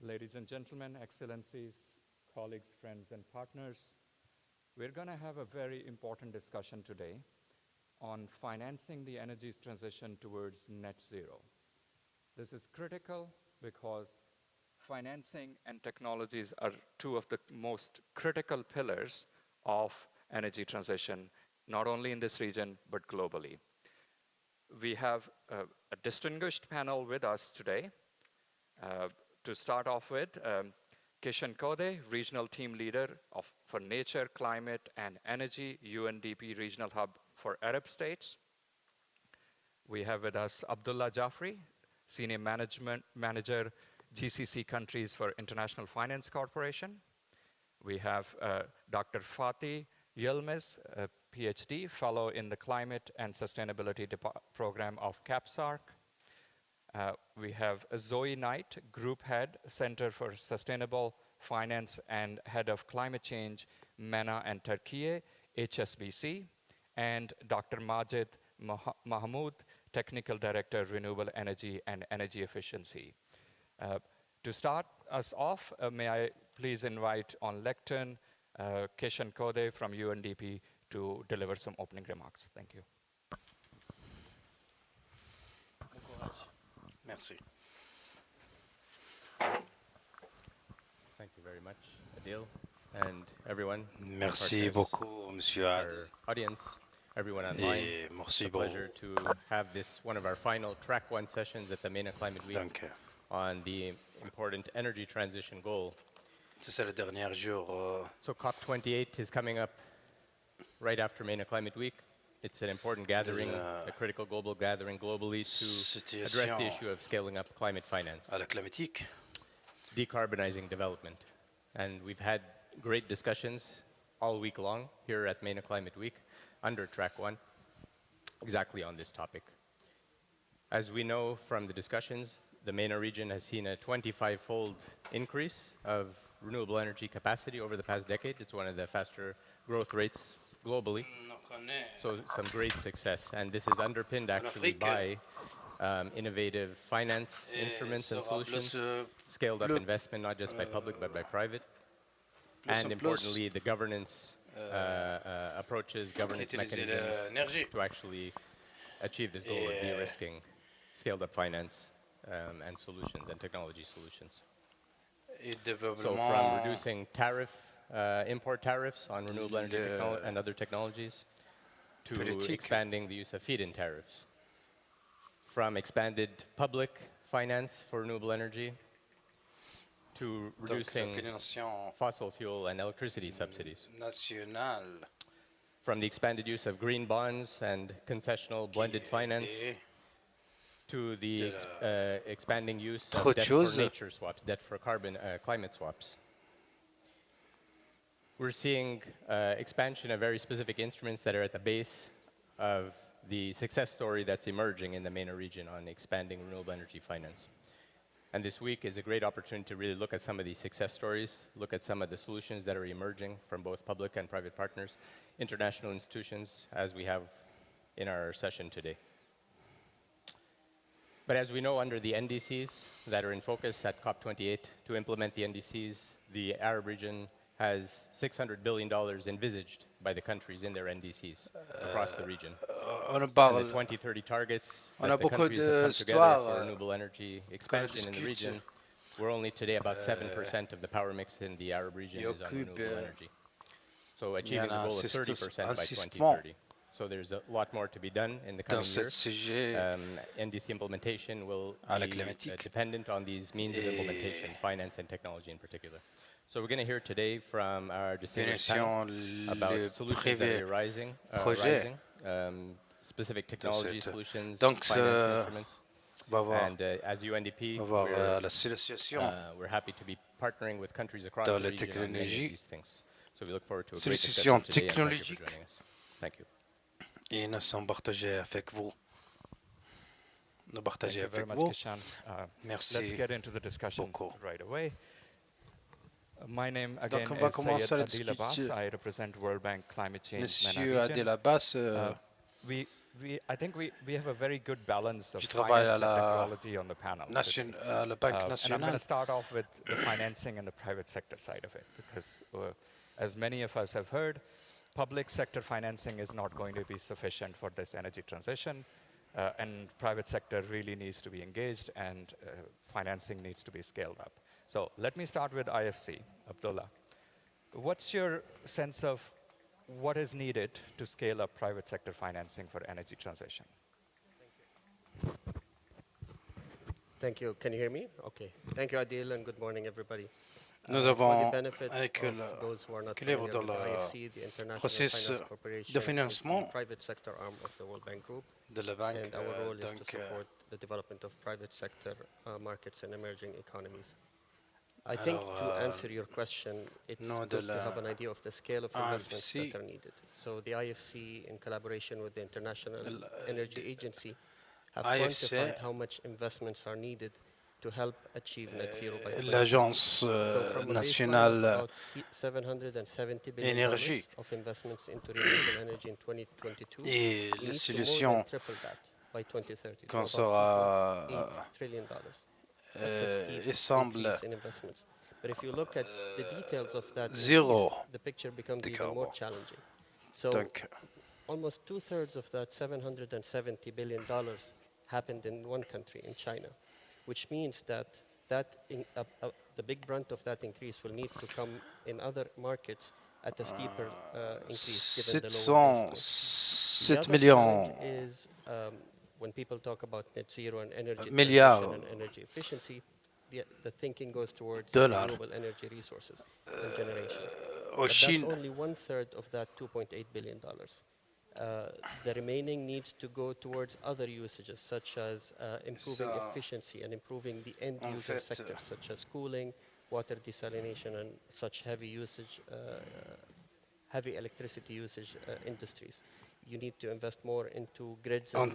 Ladies and gentlemen, excellencies, colleagues, friends, and partners, we're going to have a very important discussion today on financing the energy transition towards net zero. This is critical because financing and technologies are two of the most critical pillars of energy transition, not only in this region, but globally. We have a distinguished panel with us today. To start off with, Kishan Kode, Regional Team Leader for Nature, Climate, and Energy, UNDP Regional Hub for Arab States. We have with us Abdullah Jafri, Senior Manager, GCC Countries for International Finance Corporation. We have Dr. Fatih Yilmaz, a PhD, Fellow in the Climate and Sustainability Program of CAPSARC. We have Zoe Knight, Group Head, Center for Sustainable Finance and Head of Climate Change, MENA and Turkey, HSBC. And Dr. Majid Mahmoud, Technical Director, Renewable Energy and Energy Efficiency. To start us off, may I please invite on lectern Kishan Kode from UNDP to deliver some opening remarks. Thank you. Merci. Thank you very much, Adil, and everyone. Merci beaucoup, Monsieur our audience, everyone online. It's a pleasure to have this one of our final Track 1 sessions at the MENA Climate Week on the important energy transition goal. C'est ça le dernier jour. So COP28 is coming up right after MENA Climate Week. It's an important gathering, a critical global gathering globally to address the issue of scaling up climate finance, decarbonizing development. And we've had great discussions all week long here at MENA Climate Week under Track 1, exactly on this topic. As we know from the discussions, the MENA region has seen a 25-fold increase of renewable energy capacity over the past decade. It's one of the faster growth rates globally. So some great success, and this is underpinned actually by innovative finance instruments and solutions, scaled up investment not just by public but by private, and importantly the governance approaches, governance mechanisms to actually achieve this goal of de-risking scaled up finance and solutions and technology solutions. So from reducing import tariffs on renewable energy and other technologies, to expanding the use of feed-in tariffs, from expanded public finance for renewable energy, to reducing fossil fuel and electricity subsidies, from the expanded use of green bonds and concessional blended finance, to the expanding use of debt for nature swaps, debt for climate swaps. We're seeing expansion of very specific instruments that are at the base of the success story that's emerging in the MENA region on expanding renewable energy finance. And this week is a great opportunity to really look at some of these success stories, look at some of the solutions that are emerging from both public and private partners, international institutions, as we have in our session today. But as we know, under the NDCs that are in focus at COP28, to implement the NDCs, the Arab region has $600 billion envisaged by the countries in their NDCs across the region. And the 2030 targets that the countries have come together for renewable energy expansion in the region, we're only today about 7% of the power mix in the Arab region is on renewable energy. So achieving the goal of 30% by 2030. So there's a lot more to be done in the coming years. NDC implementation will be dependent on these means of implementation, finance and technology in particular. So we're going to hear today from our distinguished panel about solutions that are rising, specific technology solutions, finance instruments. And as UNDP, we're happy to be partnering with countries across the region on many of these things. So we look forward to a great discussion today, and thank you for joining us. Thank you. Et nous sommes partagés avec vous. Nous partager avec vous. Merci. Let's get into the discussion beaucoup. Right away. My name again is Sayed Adil Abbas. I represent World Bank Climate Change MENA region. Monsieur Adil Abbas, I think we have a very good balance of Je travaille à finance and la technology on the panel. la Banque And I'm going nationale. to start off with the financing and the private sector side of it, because as many of us have heard, public sector financing is not going to be sufficient for this energy transition, and private sector really needs to be engaged, and financing needs to be scaled up. So let me start with IFC, Abdullah. What's your sense of what is needed to scale up private sector financing for energy transition? Thank you. Can you hear me? Okay. Thank you, Adil, and good morning, everybody. Nous For the avons, benefit avec of those who are not l'équilibre familiar dans with the le IFC, the International processus Finance de Corporation, is the financement private sector arm of the World Bank Group, de la banque, and our role is to donc, support the development of private sector markets and emerging economies. I think to answer your question, it's nom good de to have an la idea of the scale of investments AFC. that are needed. So the IFC, in collaboration with the International Energy Agency, have AFC, quantified how much investments are needed to help achieve net zero by 2050. l'Agence So from a baseline of nationale about $770 billion énergie of investments into renewable energy in 2022, et we la need to more solution than triple that by 2030. qu'on So about sera $2.8 trillion. That's a steep il semble increase in investments. But if you look at the details of that zéro increase, the picture becomes de even more carbone. challenging. So Donc, almost two-thirds of that $770 billion happened in one country, in China, which means that the big brunt of that increase will need to come in other markets at a steeper increase, given the lower base points. 7 millions The other challenge is when people talk about net zero and energy milliards transition and energy efficiency, the thinking goes towards dollars renewable energy resources and generation. au But that's Chine. only one-third of that $2.8 billion. The remaining needs to go towards other usages, such as improving Ça, efficiency and improving the end en user fait, sectors, such as cooling, water desalination, and such heavy usage, heavy electricity usage industries. You need to invest more into grids and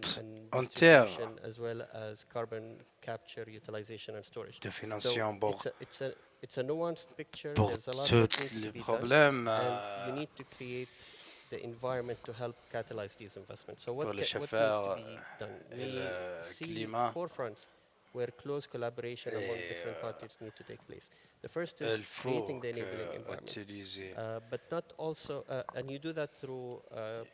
en termes distribution, as well as carbon capture, utilization, and storage. de So financement pour, it's a nuanced picture. pour There's a lot that tous needs to les be done, problèmes and you need to create the environment to help catalyze these investments. So what, pour les what needs chauffeurs to be done? et We le see climat. 4 fronts where close collaboration among different parties need to take place. The first Il is faut creating the enabling environment. utiliser But not also, and you do that through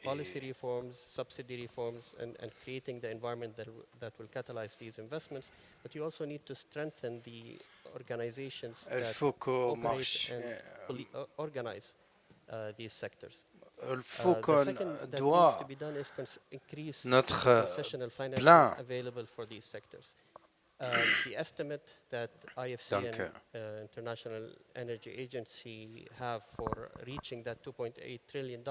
policy reforms, subsidy reforms, and creating the environment that will catalyze these investments. But you also need to strengthen the organizations il that faut qu'on operate marche and organize these sectors. il faut The qu'on second that needs doit to be done is increase notre concessional financing plan. available for these sectors. The estimate that IFC Donc, and International Energy Agency have for reaching that $2.8 trillion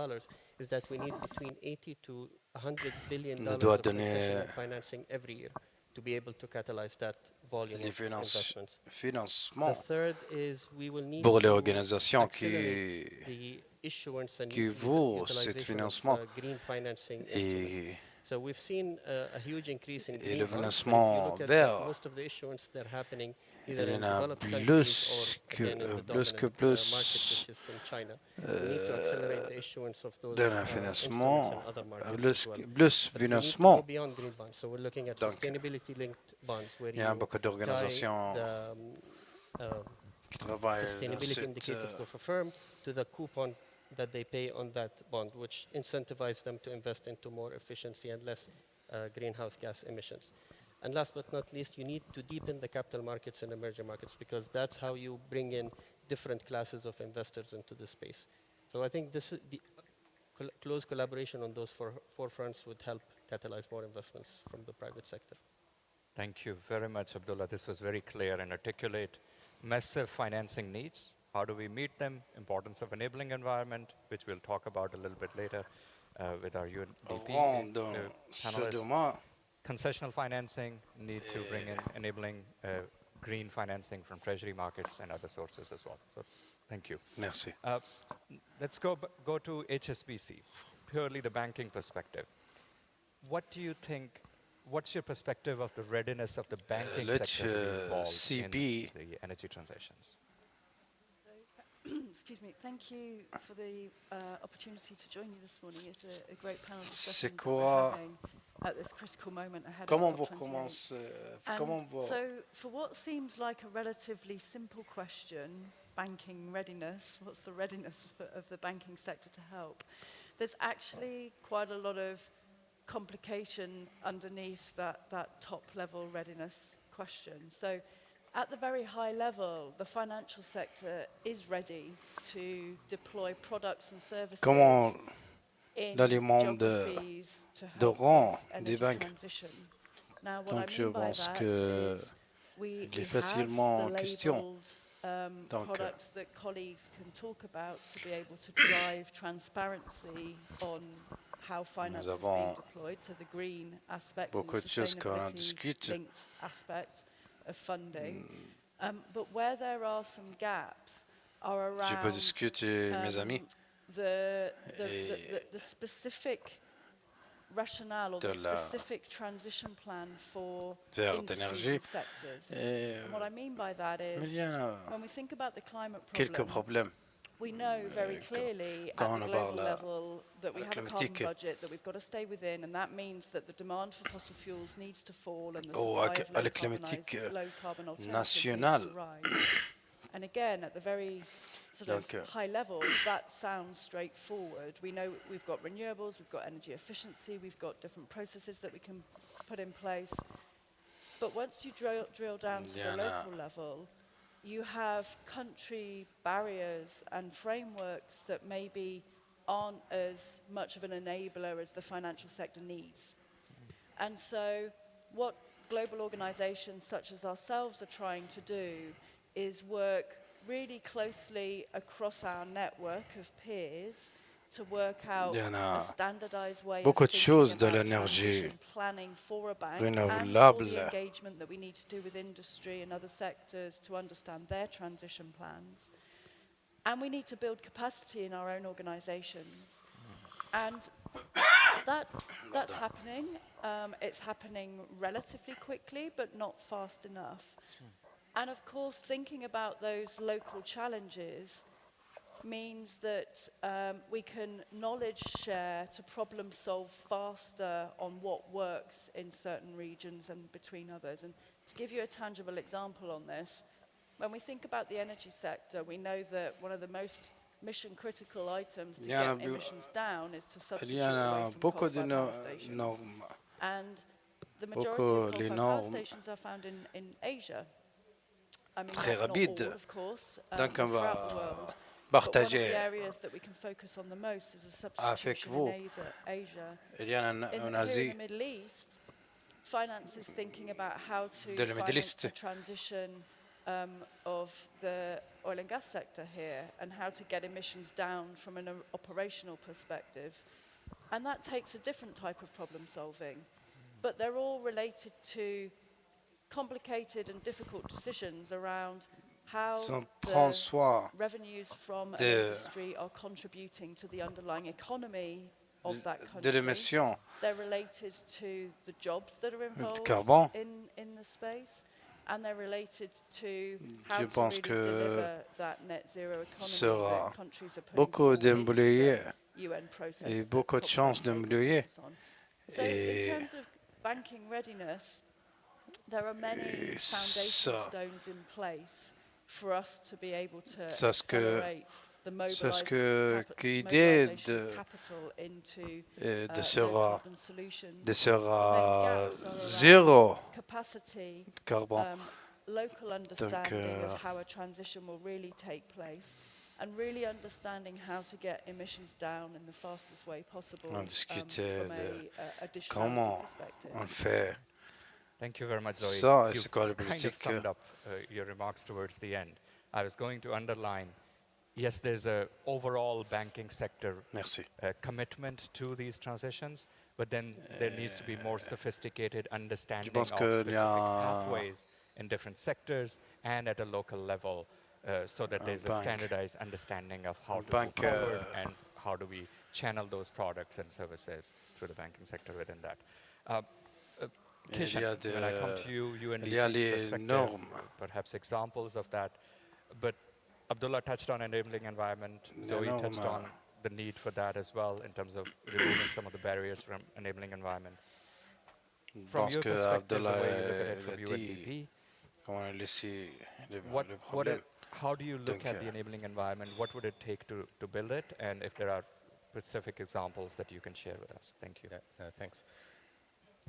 is that we need between 80 to $100 billion On of doit donner concessional financing every year to be able to catalyze that volume les of investments. The financements third is we will need pour les to organisations accelerate the issuance and qui vaut cet utilization financement of green financing instruments. et So we've seen a huge increase in Et green le bonds, but if financement you look at vert, most of the issuance that are happening il either y in en a developed countries plus or again in the plus que dominant plus market, which is in China. We need to accelerate the issuance of those de instruments financement, in other markets plus, as well. plus But we need to go financement. beyond green bonds. So we're looking at Donc, sustainability-linked bonds where il y a you beaucoup tie d'organisations the qui travaillent dans sustainability cette indicators of a firm to the coupon that they pay on that bond, which incentivizes them to invest into more efficiency and less greenhouse gas emissions. And last but not least, you need to deepen the capital markets and emerging markets, because that's how you bring in different classes of investors into the space. So I think this is the close collaboration on those four fronts would help catalyze more investments from the private sector. Thank you very much, Abdullah. This was very clear and articulate. Massive financing needs. How do we meet them? Importance of enabling environment, which we'll talk about a little bit later with our UNDP panelists. Concessional financing, need to bring in enabling green financing from treasury markets and other sources as well. So thank you. Merci. Let's go to HSBC, purely the banking perspective. What do you think, what's your perspective of the readiness of the banking sector to be involved in the energy transitions? Excuse me. Thank you for the opportunity to join you this morning. It's a great panel C'est discussion that we're quoi? having at this critical moment ahead Comment of vous COP28. commencez? And Comment vous? so, for what seems like a relatively simple question, banking readiness, what's the readiness of the banking sector to help? There's actually quite a lot of complication underneath that top-level readiness question. So, at the very high level, the financial sector is ready to deploy products and services Comment in l'aliment geographies to de help rang with des energy banques? transition. Now, what Donc I je mean by pense that que is we il est have facilement the question. labelled Donc, products that colleagues can talk about to be able to drive transparency on how finance is being avons deployed, so the green aspect and beaucoup the de choses qu'on en sustainability discute. linked aspect of funding. But where there are some gaps are Je peux around discuter mes amis the Et specific rationale or de the la- specific transition plan for vers industries d'énergie. and sectors. Et And what I mean by that mais il is, y en a when we think about the climate quelques problem, problèmes. we know very clearly at quand the on global parle level that we la have a carbon climatique. budget that we've got to stay within, and that means that the demand for fossil fuels needs to fall and the Au supply of la climatique low carbon alternatives nationale. needs to rise. And again, at the very sort of Donc, high level, that sounds straightforward. We know we've got renewables, we've got energy efficiency, we've got different processes that we can put in place. But once you drill down to the local level, you have country barriers and frameworks that maybe aren't as much of an enabler as the financial sector needs. And so what global organizations such as ourselves are trying to do is work really closely across our network of peers to work out Il y en a a standardized way beaucoup of de thinking choses de about l'énergie transition planning for a bank and for renouvelable. the engagement that we need to do with industry and other sectors to understand their transition plans. And we need to build capacity in our own organizations. And that's happening. It's happening relatively quickly, but not fast enough. And of course, thinking about those local challenges means that we can knowledge share to problem solve faster on what works in certain regions and between others. And to give you a tangible example on this, when we think about the energy sector, we know that one of the most mission critical items to get emissions down is to Il substitute y en away a from beaucoup de coal-fired power stations. normes. And the majority Beaucoup of les coal-fired power normes stations are found in Asia. I mean, très not rapide. all, of course, Donc on throughout the va world. But one of partager the areas that we can focus on the most is the avec substitution vous. in Asia. Il y en a In en here in Asie, the Middle East, finance is thinking about how to de la Middle finance East. the transition of the oil and gas sector here and how to get emissions down from an operational perspective. And that takes a different type of problem solving. But they're all related to complicated and difficult decisions around how prend the soin revenues from an de- industry are contributing to the underlying economy of that de country. l'émission They're related to the jobs that are involved carbone. in the space, and they're related to how Je to pense really que deliver that net zero economy sera that countries are putting beaucoup forward into d'embrouillés the UN process et that beaucoup de chances COP28 d'embrouiller. focuses on. So Et in terms of banking readiness, there are many Et foundation ça- stones in place for us to be able to Ça, ce que- accelerate the qu'idée mobilisation de- of capital into de low sera, carbon solutions. de The sera main gaps are around zéro capacity, carbone. local understanding of how a transition will really take place, and really understanding how to get emissions down in the fastest way possible On from discutait de a additionality comment perspective. on fait. Thank you very much, Zoe. Ça, You've c'est quoi la kind of politique? summed up your remarks towards the end. I was going to underline, yes, there's a overall banking sector Merci. commitment to these transitions, but then there needs to be more sophisticated understanding pense of que specific il y a- pathways in different sectors and at a local level, so that there's a bank- standardized understanding of how to bank, move forward and how do we channel those products and services through the banking sector within that. Kishan, when I come to you, you and il y a Lee's les perspective, normes. perhaps examples of that, but Abdullah touched on enabling environment. Zoe touched on the need for that as well in terms of removing some of the barriers from enabling environment. From your perspective, the way you look at it from UNDP, how do you look at the enabling environment? What would it take to build it? And if there are specific examples that you can share with us. Thank you. Yeah, thanks.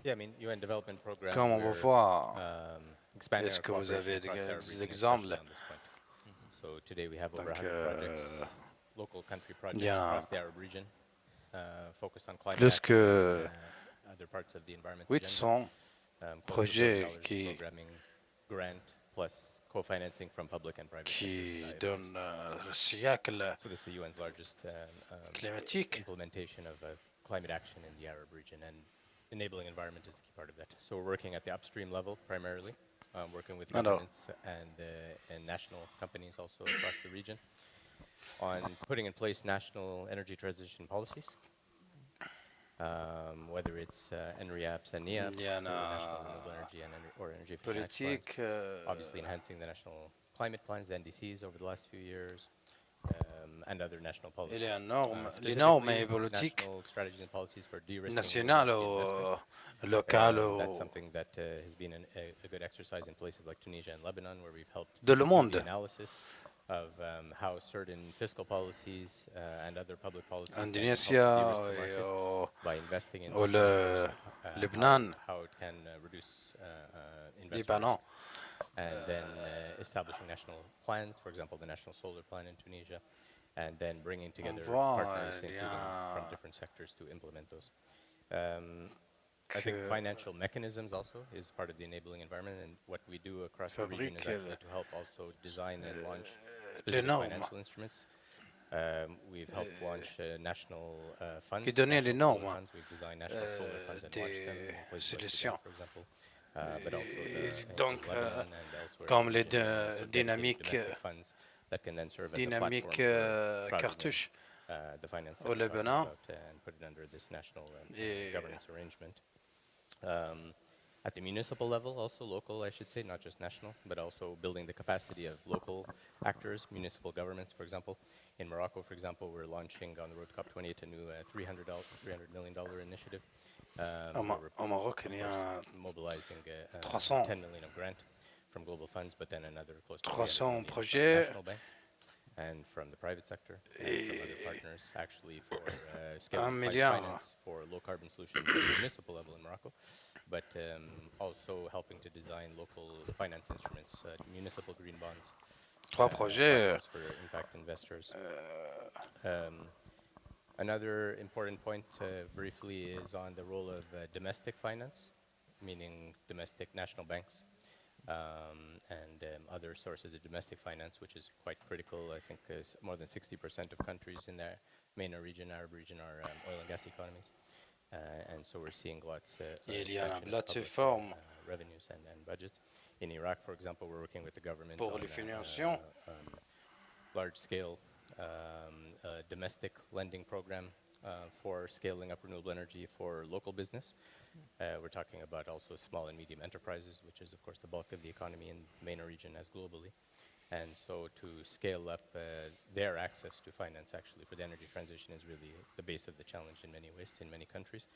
Yeah, I mean, UN Development Program. Comme on va voir, expanding est-ce our que vous avez cooperation across our des region, exemples? especially on this point. So today we have over Donc, 100 projects, local country projects il y a across the Arab region, focused on climate plus action que and other parts of the environment 800 agenda. projets $1 qui programming grant plus co-financing from public and private sectors. donnent le siècle So this is the UN's largest climatique. implementation of climate action in the Arab region, and enabling environment is the key part of that. So we're working at the upstream level primarily, working with governments and national companies also across the region on putting in place national energy transition policies, whether it's NREAPs and NEAPs, Il y en national a renewable energy or energy efficient plans. politique, Obviously enhancing the national climate plans, the NDCs over the last few years, and other national policies. il y a les normes et Specifically, politiques national strategies and policies for de-risking nationales investment. ou locales That's something that has been a good exercise in places like Tunisia and Lebanon, where we've helped de le do monde. the analysis of how certain fiscal policies and other public policies can help Indonesia de-risk the market et by investing in au those measures, Lebanon, how it can reduce investment Libanon. risk. And then establishing national plans, for example, the National Solar Plan in Tunisia, and then bringing together partners including from different sectors to implement those. I think financial mechanisms also is part of the enabling environment, and what we do across the region is actually to help also design and launch specific financial instruments. We've helped launch national funds. Qui donnait les normes funds. We've designed national solar funds and launched them in places like Sudan, for example. But also donc, Lebanon and elsewhere. comme les dynamiques funds that can then serve as a platform for cartouches the finance au Lebanon and put it under this national governance arrangement. At the municipal level, also local, I should say, not just national, but also building the capacity of local actors, municipal governments, for example. In Morocco, for example, we're launching on the road to COP28 a new $300 million initiative. Au Maroc, il y a mobilizing 300 10 million of grant from global funds, but then another close to 300 from projets national banks and from the private sector and from other partners, actually for scaling finance for low carbon solutions at the municipal level in Morocco, but also helping to design local finance instruments, municipal green bonds. 3 projets. For impact investors. Another important point, briefly, is on the role of domestic finance, meaning domestic national banks and other sources of domestic finance, which is quite critical. I think more than 60% of countries in the MENA region, Arab region, are oil and gas economies. And so we're seeing lots of revenues and budgets. In Iraq, for example, we're working with the government on large-scale domestic lending program for scaling up renewable energy for local business. We're talking about also small and medium enterprises, which is, of course, the bulk of the economy in the MENA region as globally. And so to scale up their access to finance, actually, for the energy transition is really the base of the challenge in many ways, in many countries.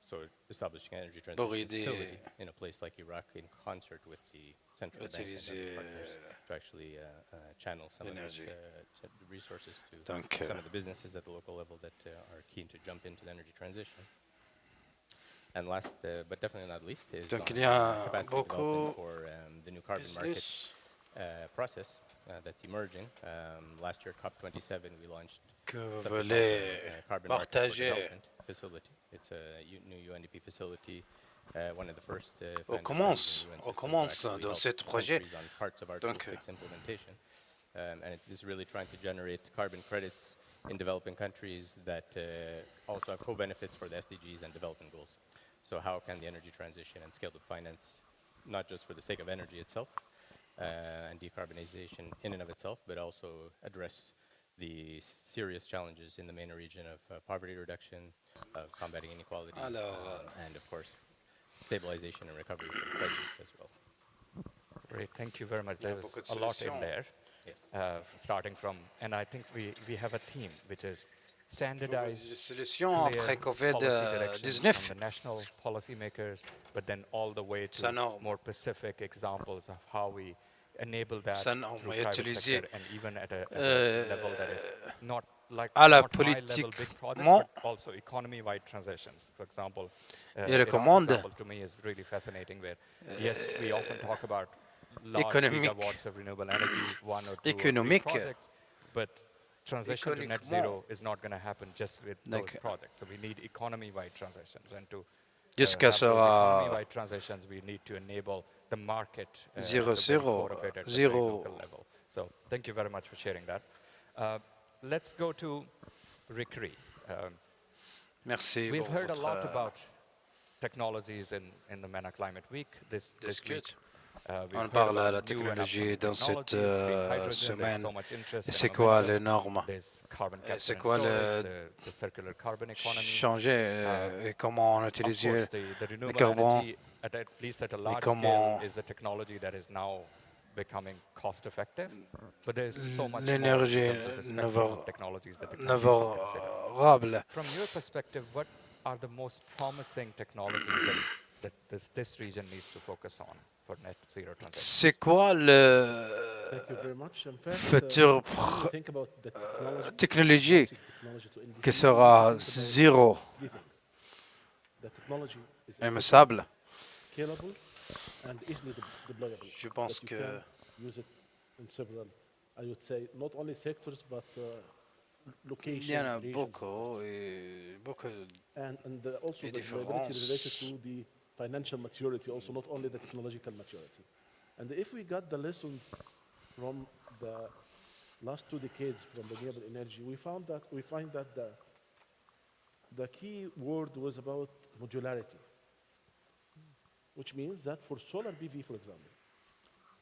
So establishing an energy transition facility in a place like Iraq in concert with the central bank and other partners to actually channel some of these resources to some of the businesses at the local level that are keen to jump into the energy transition. And last, but definitely not least, is capacity development for the new carbon market process that's emerging. Last year, COP27, we launched the carbon market for development facility. It's a new UNDP facility, one of the first. On commence dans ce projet. On parts of Article 6 implementation, and it is really trying to generate carbon credits in developing countries that also have co-benefits for the SDGs and development goals. So how can the energy transition and scaled-up finance, not just for the sake of energy itself and decarbonization in and of itself, but also address the serious challenges in the MENA region of poverty reduction, of combating inequality, and of course, stabilization and recovery from crisis as well. Great, thank you very much. There's a lot in there. starting from, and I think we have a theme which is standardized, solutions après clear policy directions from COVID-19. the national policymakers, but then all the way Ça, to non. more specific examples of how we enable that Ça, non, through mais private utiliser, sector, and even at a level that is not like à la not my level big projects, politiquement, but also economy-wide transitions. For example, il Iraq recommande example to me is really fascinating. Where yes, we often talk about large économique. gigawatts of renewable energy, one or two or three Économique. projects, but transition to net Économiquement. zero is not going to happen just with those Donc, projects. So we need economy-wide transitions, and to jusqu'à have those sera economy-wide transitions, we need to enable the market Zero, at the very zero, core of it at the very zero. local level. So thank you very much for sharing that. Let's go to Rikri. Merci We've pour heard a lot votre about technologies in the MENA Climate Week this week. discute. We've On heard parle about à la new and technologie upcoming dans cette technologies, green hydrogen, there's semaine. so much interest Et and c'est quoi momentum. les normes? There's carbon capture C'est and quoi storage, le the circular carbon economy. changer et comment on Of utilise course, the le renewable carbone energy, at least at a large comment scale, is a technology that is now becoming cost effective. But there's so much more in l'énergie terms of the spectrum of technologies that the countries can consider. navarable. From your perspective, what are the most promising technologies that this region needs to focus on for net zero transition? C'est quoi le Thank you very much. In fact, futur when you think about the technology, technologie technology to industry, qui sera you think about zéro three things. The technology is émissable? scalable and easily deployable. Je pense that you que can use it in several, I would say, not only sectors but locations. il y en a regions. beaucoup et beaucoup. And also Et the reliability différences. related to the financial maturity, also not only the technological maturity. And if we got the lessons from the last 2 decades from renewable energy, we find that the key word was about modularity, which means that for solar PV, for example,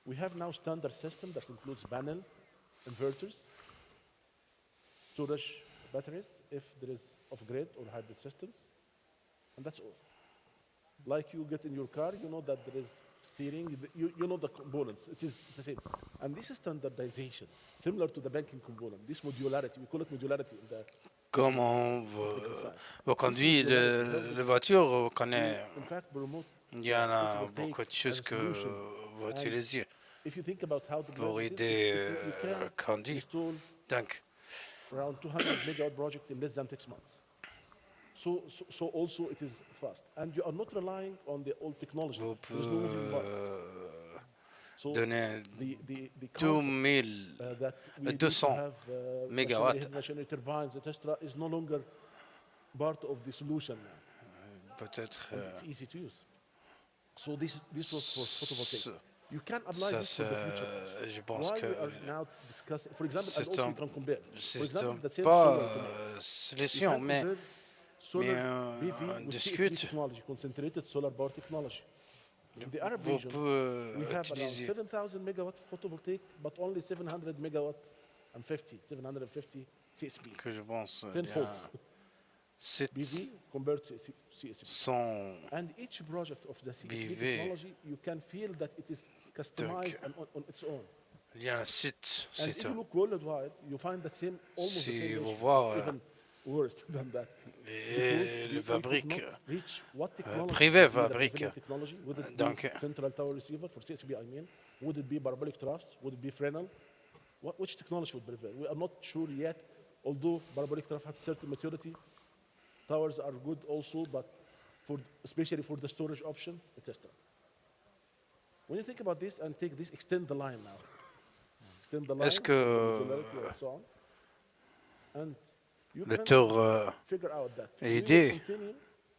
we have now standard system that includes panel, inverters, storage batteries, if there is off-grid or hybrid systems, and that's all. Like you get in your car, you know that there is steering, you know the components, it is the same. And this is standardization, similar to the banking component, this modularity, we call it modularity in the Comment technical side. vous conduisez la voiture, vous connaissez, In fact, promote il y en a photovoltaic beaucoup de as choses a que solution. vous And utilisez if you think about how to pour build it, aider you can conduire. install Donc, around 200 megawatt project in less than 6 months. So also it is fast. And you are not relying on the old technology. vous There is no moving parts. pouvez So donner the concept 2000 that we need 200 to have mégawatts. machinery turbines, etc., is no longer part of the solution now. peut-être. And it's easy to use. So this was for photovoltaic. Ça, You can apply this for the future. je pense Why que we are now discussing, for example, and c'est also un- you can compare. For c'est example, the same pas solar panel. solution, You can mais compare solar mais, PV on with discute. CSP technology, concentrated solar power technology. In the Arab vous region, pouvez we have around utiliser 7,000 megawatt photovoltaic, but only 700 megawatt and 750 CSP. que je pense Tenfold. c'est PV compared to CSP. son And each project of the CSP PV. technology, you can feel that it is customized and on its own. il y a un site And if you look worldwide, you find the same, almost Si the same vous ratio, voyez, even worse than that. et le We could fabrique not reach what technology privé would be the fabrique. prevailing technology. Would it Donc, be central tower receiver for CSP, I mean? Would it be parabolic troughs? Would it be Fresnel? Which technology would prevail? We are not sure yet, although parabolic trough has certain maturity. Towers are good also, but especially for the storage option, etc. When you think about this and take this, extend the line now. Extend the line, Est-ce que modularity and so on. And you le can tour figure out that we aider will continue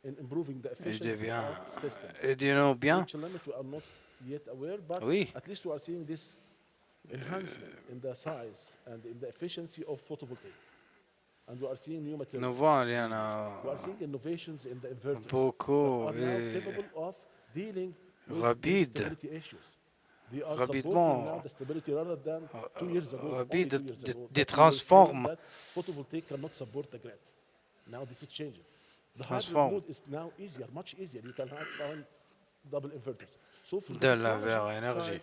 in improving the efficiency of bien, our systems. aidez-nous bien? Which limit we are not yet aware, but Oui. at least we are seeing this enhancement in the size and in the efficiency of photovoltaic. And we are seeing new Nous materials. voyons, il y en a We are seeing innovations in the inverters beaucoup that are now et capable of dealing with rapide. the stability issues. They are Rapidement, supporting now the stability rather than 2 years ago. rapide only 2 years ago, des that we were saying transformes. that photovoltaic cannot support the grid. Now this is changing. The hybrid Transforme. mode is now easier, much easier. You can have double inverters. So from de the la technology vers énergie. side,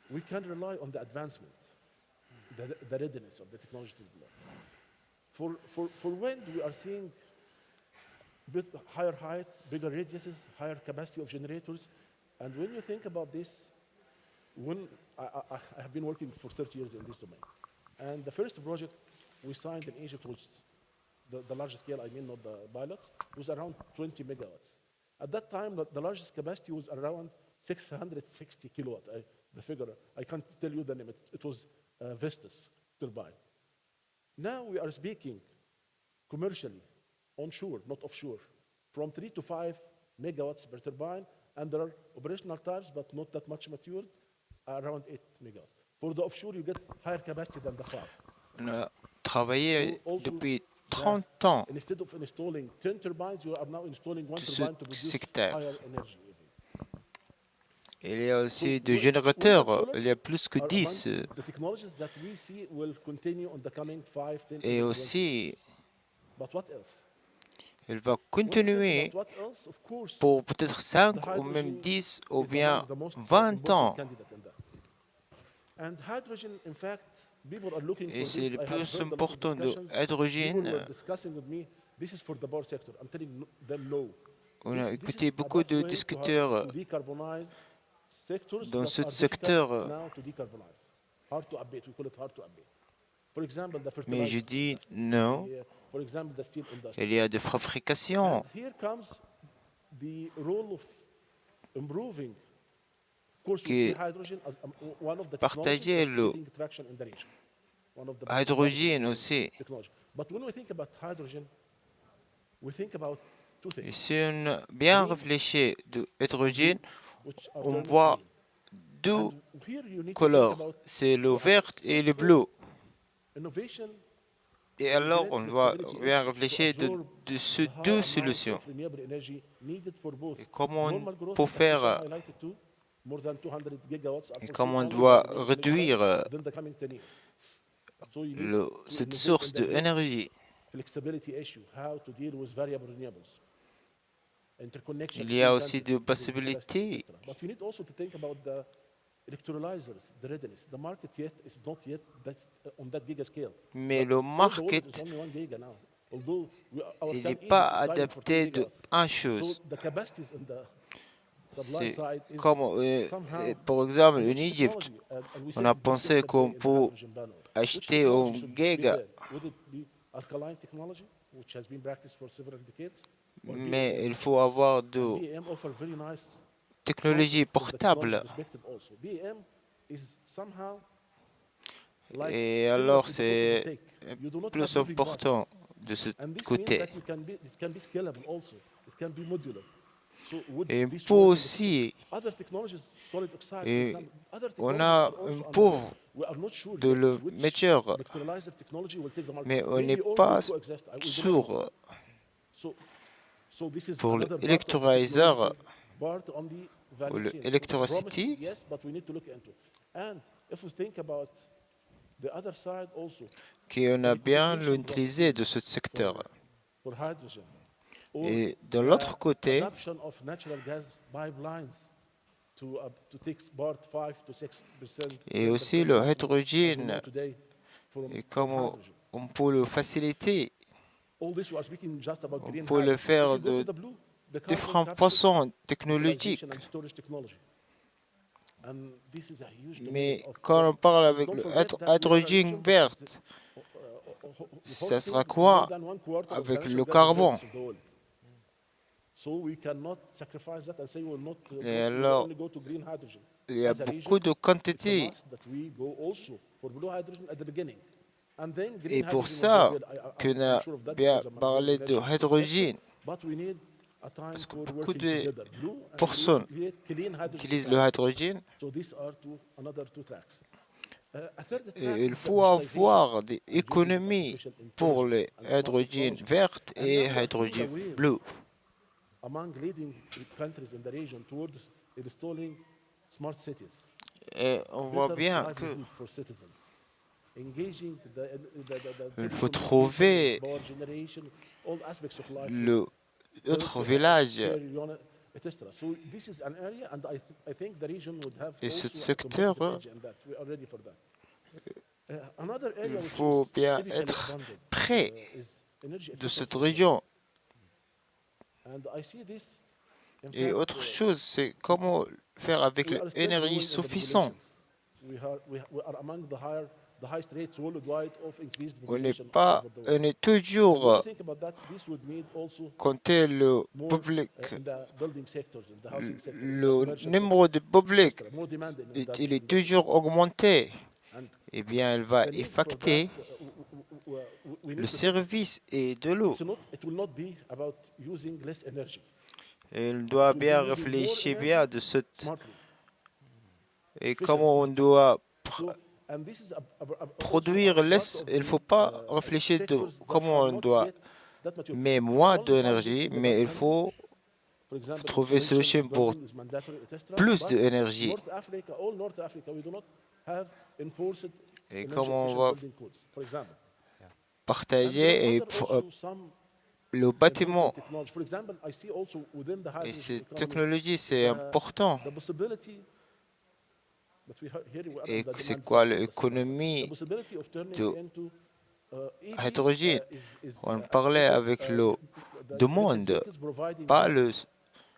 we can rely on the advancement. the readiness of the technology to deploy. For wind, we are seeing bit higher height, bigger radiuses, higher capacity of generators. And when you think about this, when I have been working for 30 years in this domain. And the first project we signed in Egypt, which the largest scale, I mean, not the pilots, was around 20 megawatts. At that time, the largest capacity was around 660 kilowatt. The figure, I can't tell you the name. It was Vestas turbine. Now we are speaking commercially, onshore, not offshore, from 3 to 5 megawatts per turbine, and there are operational types, but not that much matured, around 8 megawatts. For the offshore, you get higher capacity than the 5. On a travaillé depuis 30 ans Instead of installing 10 turbines, you are now installing one ce turbine to produce secteur. higher energy. Il y a aussi des générateurs, il y a plus que Are 10. among the technologies that we see will continue on the coming 5, 10, Et 20. aussi, But what else? il va When we think continuer about what else, of course, pour peut-être 5 the ou même hydrogen 10 ou is bien among the most 20 important ans. candidate in that. And hydrogen, in fact, people are looking for Et this. c'est le I have plus heard a lot of important de discussions. People hydrogène. were discussing with me, this is for the power sector. I'm telling them no. On a This écouté is beaucoup about de way to discuteurs decarbonize sectors dans that ce are secteur. difficult now to decarbonize. Hard to abate, we call it hard to abate. For example, the Mais je fertilizer dis industry, non, for example, the steel industry. il y a des fabrications. And here comes the role of improving. Of course, we see Que hydrogen as one of the partager technologies le that's getting traction in the region. One of the hydrogène aussi. technology. But when we think about hydrogen, we think about two Et things, si on bien réfléchit de hydrogène, which are on turning voit green. deux And here you need to think couleurs, about c'est le the vert et le bleu. innovation. Et alors, on doit flexibility bien issues to réfléchir absorb de ces the high deux amount solutions. of renewable energy needed for both Et comment normal on growth, peut as faire Hisham highlighted too, more than 200 gigawatts are et foreseen comment on only doit by the next réduire within the coming 10 years. So you need cette to innovate in source the new d'énergie. flexibility issue, how to deal with variable renewables. Interconnection Il y a between aussi countries, des possibilités. etc. But we need also to think about the electrolyzers, the readiness. The market yet is not yet on that giga scale. Mais But le all the world market, is only 1 giga now. Although our il Can n'est Egypt pas is signed for 2 adapté de gigawatts. une So chose. the capacities in the supply C'est side is comme, somehow par exemple, a en huge Égypte, technology. And we on said a this pensé yesterday qu'on in the peut hydrogen panel. Which acheter technology un should be giga, there? Would it be alkaline technology, which has been practiced for several decades? Or mais BAM? il faut avoir And de BAM offer very nice technologies from the technology portables. perspective also. BAM is somehow like Et similar alors, to the c'est photovoltaic. You do not have plus moving parts. important de ce And this means côté. that it can be scalable also. It can be modular. So would Et this pour work in the aussi, other technologies, solid oxide, for et example, other on technologies a are also un underway. pauvre We are not sure de yet le which mettre, electrolyzer technology will take the market. mais on Maybe n'est all pas will coexist. We don't know. sûr So this is pour another part of the l'électrolyzer technological part on the ou value chain. l'électricité. Promising, yes, but we need to look into. And if we think about the other side also, qu'on a bien liquefaction l'utilisé de ce processes secteur. for hydrogen. Or Et de the l'autre côté, adoption of natural gas pipelines to take part 5 to 6%. et aussi le hydrogène, Today from et comment hydrogen. on peut le faciliter, All this we are speaking just about on green peut le hydrogen. faire If you go de to the blue, the carbon différentes capture, façons technologiques. utilization and storage technology. And this is a huge domain Mais of quand on parle avec don't le forget that we are a hydrogène region vert, hosting sera more quoi than 1/4 of the avec natural le gas carbone? reserves in the world. So we cannot sacrifice that and say we will not Et we will alors, only go to green hydrogen. il y a As a beaucoup region, de it's a quantités. must that we go also for blue hydrogen at the beginning. And then green Et pour hydrogen ça will be there. qu'on I'm a sure of that bien because I'm a parlé very de very hydrogène. But we need a time Parce que for beaucoup working de together. Blue and personnes green, create clean hydrogen utilisent supply. le hydrogène. So these are another two tracks. A third track Et is il the faut digitalization avoir des and using of économies artificial pour les intelligence and smart hydrogènes technology. verts And et now we are seeing a hydrogène wave bleu. among leading countries in the region towards installing smart cities. Et on voit Better bien que livelihood for citizens. Engaging il faut telecommunications, trouver power generation, all aspects of life. le autre village. Etc. So this is an area, and I think the region would have Et ce also a secteur competitive edge in that. We are ready for that. Another area Il which faut is bien typically être abandoned près is energy de cette efficiency. région. And I see this, in Et fact, autre chose, c'est comment faire avec we are still l'énergie growing in the suffisante. population. We are among the highest rates worldwide of increased On n'est population pas, over the on world. est And when toujours you think about that, this would need also compter le more public, in the building sectors, in the housing sector, in the le commercial nombre de public, sector, more demand in that il est industry. toujours augmenté. And Eh bien, elle va the need for that, affecter we le need to think service et de l'eau. it will not be about using less energy. Elle It doit will be bien using more réfléchir energy bien de cette smartly. et comment on doit So, and this is produire less. Il ne faut pas réfléchir de comment on doit mettre moins d'énergie, mais il faut for example, trouver installation solution pour building is mandatory, etc. plus But d'énergie. North Africa, all North Africa, we do not have enforced Et energy comment on efficient va building codes, for example. And there partager et are also some le emerging bâtiment. technology. For example, I see also within the Et hydrogen cette economy, technologie, c'est important. the possibility, but here we are Et on the c'est demand quoi side, on the l'économie the possibility of turning de into EVs, hydrogène? On and parlait also, avec le the demande, vehicles providing pas that.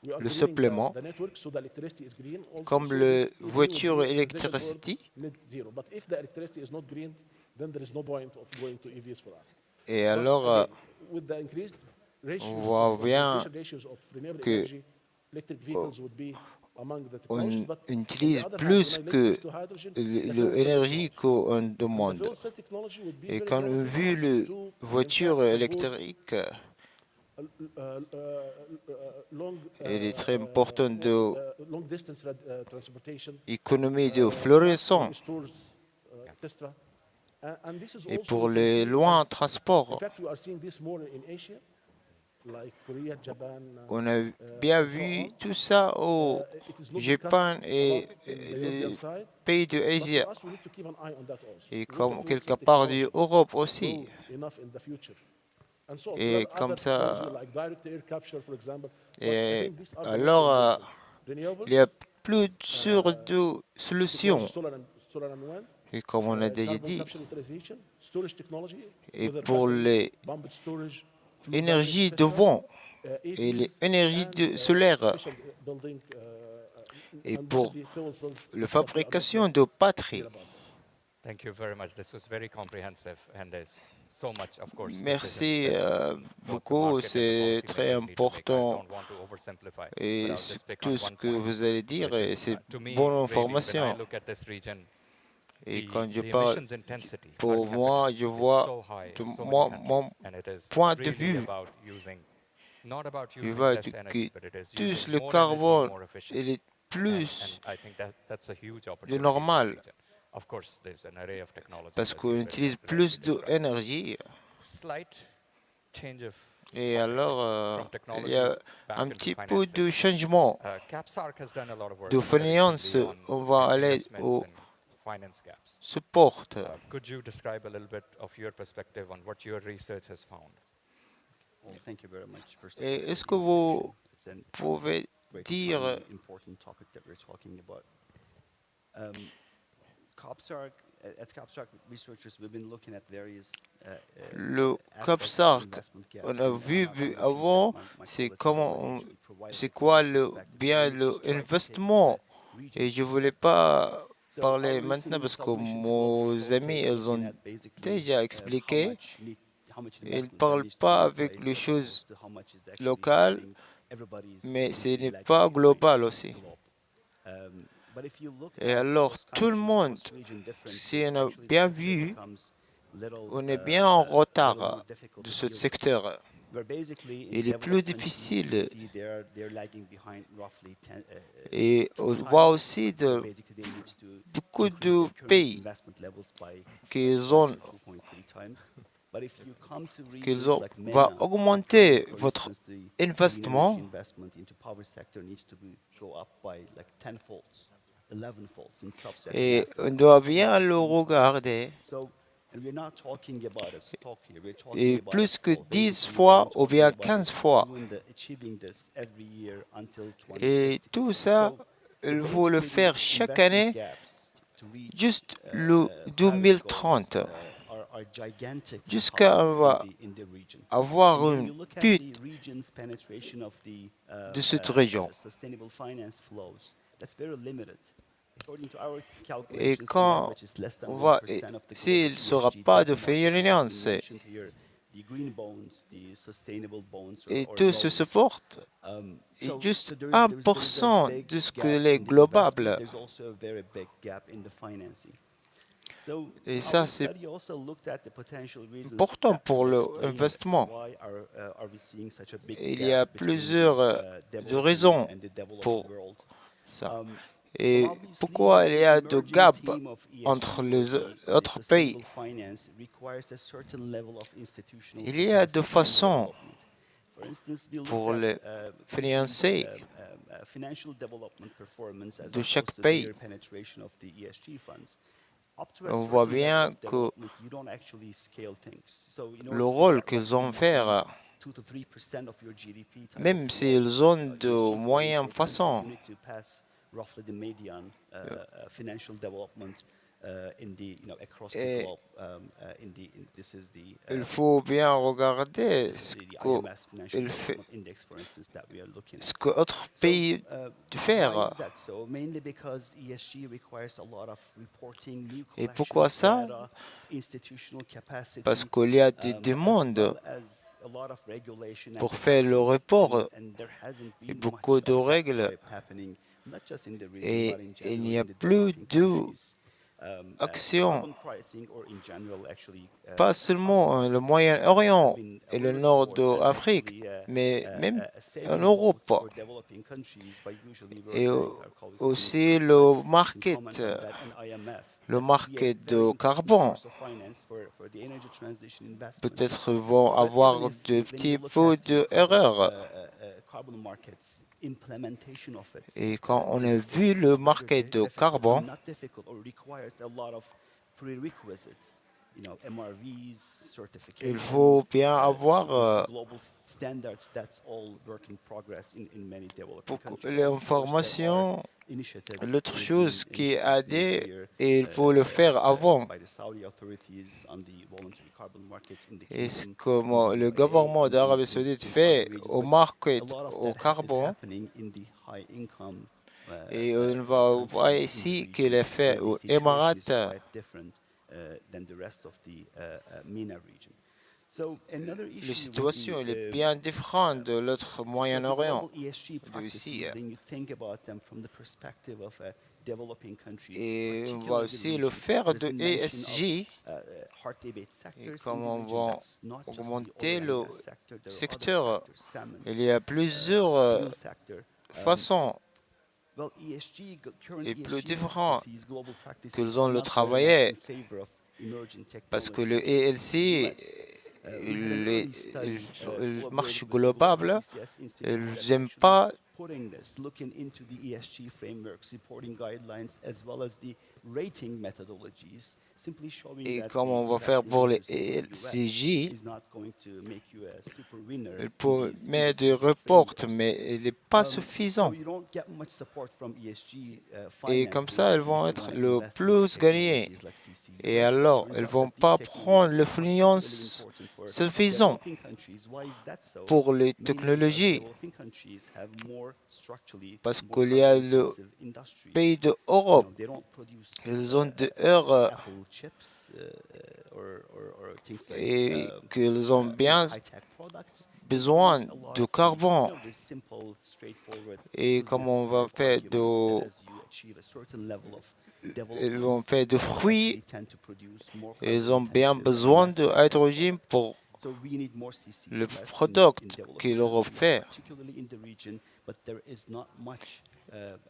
We are le greening supplément, the network, so the electricity is green also. comme So le this EV would voiture be a transition électricité. toward net zero. But if the electricity is not green, then there is no point of going to EVs for us. Et But alors, again, with the increased on ratios voit of bien penetration ratios of renewable que energy, electric vehicles would be among the technologies. on But utilise on the other hand, plus when I link que this to hydrogen, the fuel cell l'énergie technology. qu'on And the demande. fuel cell technology would be Et very quand on promising vu le to, in voiture fact, support électrique, long, il est très important de long distance transportation, économie de fluorescence. stores, etc. And this is Et also pour we can les see loin in transport, fact, we are seeing this more in Asia, like Korea, Japan. on a bien and so vu on. tout ça au It is not Japon discussed a et lot in the European les side, pays de but Asie for us, we need to keep an eye on that also. et Will the comme fuel quelque cell part technology d'Europe aussi. grow enough in the future? And so on. Et There are comme other ça, technologies like direct air capture, for example. But et again, these are the most alors important. il Renewables, y a plus sur de technology, solutions. solar and wind, Et comme on a déjà carbon dit, capture utilization, storage technology, et whether pour battery, les pumped storage, fluid énergies batteries, de etc., vent et les EVs, énergies and solaires special building, et and pour basically fuel cells, la but we are not fabrication yet de clear batteries. about that. Thank you very much. This was very comprehensive, and there's so much, of course, Merci decisions that both the beaucoup, market and the c'est policymakers très need to make. I important don't want to oversimplify, but et I'll just pick on tout ce one que point, vous allez dire, which et is, c'est to me, bonne really, when I information. look at this region, Et the, quand je the parle, emissions intensity per pour capita moi, je is vois so high de in so mon many countries, and it is point de really vue, about using, not about je using vois less que energy, but it is tout using le more energy carbone, more il efficiently. est plus And I think that's a huge de opportunity in this normal, region. Of course, there's an array of technologies, parce as you qu'on very utilise rightly plus described. d'énergie. Slight change of Et topic alors, from il y a technologies back un into petit peu financing. de changement CAPSARC has done a lot of work de finance. recently On on va aller investments au and finance gaps. support. Could you describe a little bit of your perspective on what your research has found? Well, thank you very much. First of Et all, for est-ce the que vous invitation. It's a pouvez great, dire timely, important topic that we're talking about. COPSARC, at COPSARC researchers, we've been looking at various le aspects of COPSARC, investment gaps. on a And vu I'm not gonna repeat avant, what my c'est colleagues have comment already actually provided c'est from quoi their le perspective. bien So let me just try to take it to l'investissement. the region. Et je voulais pas So parler our maintenant recent parce que submission to Global mes Story amis, Take, ils looking ont at basically, déjà expliqué. how much Ils ne investment that parlent needs to pas be in avec place les as choses opposed to how much is actually locales, happening. Everybody's mais ce simply n'est lagging pas behind global the aussi. globe. But if you look Et at alors, across tout le countries, monde, across region differences, si on a actually the bien picture vu, becomes little, on est bien en little more retard difficult de to ce deal with. secteur. Where basically in Il est plus developed countries, you difficile. see they're lagging behind roughly 10, Et on 2 voit times. aussi So de basically they need to beaucoup increase de their current pays investment levels by qui twice ont, or 2.3 times. But if you come to qu'ils regions ont, like va MENA, augmenter for votre instance, the investissement. green energy investment into power sector needs to go up by like 10 folds, 11 folds in sub-Saharan Et Africa, on doit bien 15 le times. regarder. So, and we're not talking about a stock here. We're talking Et about plus a que flow. 10 Basically, fois we're ou talking bien about 15 fois. achieving this every year until Et 2050. tout ça, So il faut le basically, faire the chaque investment année gaps juste le 2030, are gigantic jusqu'à in the region. avoir And when une you look at pute the region's penetration of the de cette région. sustainable finance flows, that's very limited. According to our Et calculations, on quand average, it's less than on va, 1% of the s'il global ne sera ESG pas debt de market, which has been finance mentioned here, the green bonds, the sustainable bonds, et or tout se loans. supporte, et juste 1% big de ce que gap les in the investment. global. There's also a very big gap in the financing. So Et our ça, c'est study also looked at the potential reasons important that pour will explain this. l'investissement. Why are we seeing such a big Il y gap a between plusieurs the de developing raisons and the developed pour world? ça. Well, Et obviously, pourquoi il y the a de emerging gap theme of ESG entre or les the autres pays? sustainable finance requires a certain level of institutional Il y a deux capacity and façons development. For instance, we looked pour at les countries' financer financial development performance as de chaque opposed to pays. their penetration of the ESG funds. Up to a On voit certain level bien of que development, you don't actually scale things. So in order le to rôle get qu'ils roughly ont between faire, 2 to 3% of your GDP type même of s'ils flows, ont de ESG moyens flow per country, façons, you need to pass roughly the median financial development in the across the et globe. This is the il faut bien this regarder is ce the que IMS Financial il fait, Development Index, for instance, that we are looking ce at. que autres So, pays de why faire. is that so? Mainly because ESG requires a lot of reporting, new Et pourquoi collections, ça? data, institutional capacity, Parce qu'il y a des as demandes well as a lot of regulation and pour faire le accounting, report and there hasn't et been beaucoup much de of that règles type happening, not just in the region, et but in il general n'y a in the plus developing countries. d'action, Carbon pricing, or in general, actually, pas carbon seulement le markets have Moyen-Orient been et le alluded nord towards as d'Afrique, actually mais même a en saving boat Europe. for developing countries by usually Et working with our colleagues from the aussi Gulf side le can market, comment on that, and IMF. le That could be a market very de important carbone. source of finance for the energy transition investments. Peut-être vont But even avoir if de when you petits look peu at d'erreurs. carbon markets, implementation of it Et quand on a is vu le rather market de difficult, carbone, not difficult, or requires a lot of prerequisites. MRVs, certification. il faut bien avoir speaking to global standards, that's all work in progress in many developing countries. Of course, there are l'information. initiatives L'autre being chose qui est introduced aidée, here, et il faut le faire avant. by the Saudi authorities on the voluntary carbon markets in the Et ce kingdom, que in the le UAE, gouvernement d'Arabie in Saoudite other fait regions. au But market a lot of au that is carbone, happening in the high income et on va voir countries in the ici qu'il region, est fait where the aux situation Émirats. is quite different than the rest of the MENA region. So another La issue with situation elle est the bien différente de l'autre so the Moyen-Orient. global ESG de ici. practices, when you think about them from the perspective of a developing country, Et on va particularly the aussi le region, faire there's de been mention of ESG hard debate et sectors in the comment on region. va That's not just the augmenter oil and le gas sector. There are other secteur. sectors, salmon, Il y a plusieurs steel sector. façons Well, ESG, current et plus ESG différentes practices, global practices qu'ils are ont le not very much in travail favor of emerging parce que le technologies such as the ELC, US. We had an early study le marché collaborated with the Global global, CCS Institute ils that's n'aiment actually pas. putting this, looking into the ESG frameworks, reporting guidelines, as well as the rating methodologies, simply showing Et that comment on the va faire investing pour les in the US ELCJ? is not going to make you a super winner Il in peut these mettre des ESG reports, frameworks. mais il n'est pas So suffisant. you don't get much support from ESG Et finance, comme ça, elles basically, if vont you être want to le invest into plus gagnés. technologies like Et CCUS. alors, Turns elles ne out vont that these pas technologies prendre are particularly l'influence important for suffisante developing countries. Why is that so? pour les Mainly because technologies. developing countries have more structurally Parce more qu'il y a le carbon-intensive industries. pays d'Europe, They don't produce ils ont dehors Apple chips or things like et qu'ils ont bien high-tech products. besoin de carbone. This simple, straightforward Et business comment on va curve faire arguments that as you achieve a certain level of ils development, vont faire de you fruits. actually tend to produce more Ils ont bien carbon-intensive besoin and de less high-tech hydrogène products. pour So we need more CCUS le in produit developing que l'Europe countries, fait. particularly in the region, but there is not much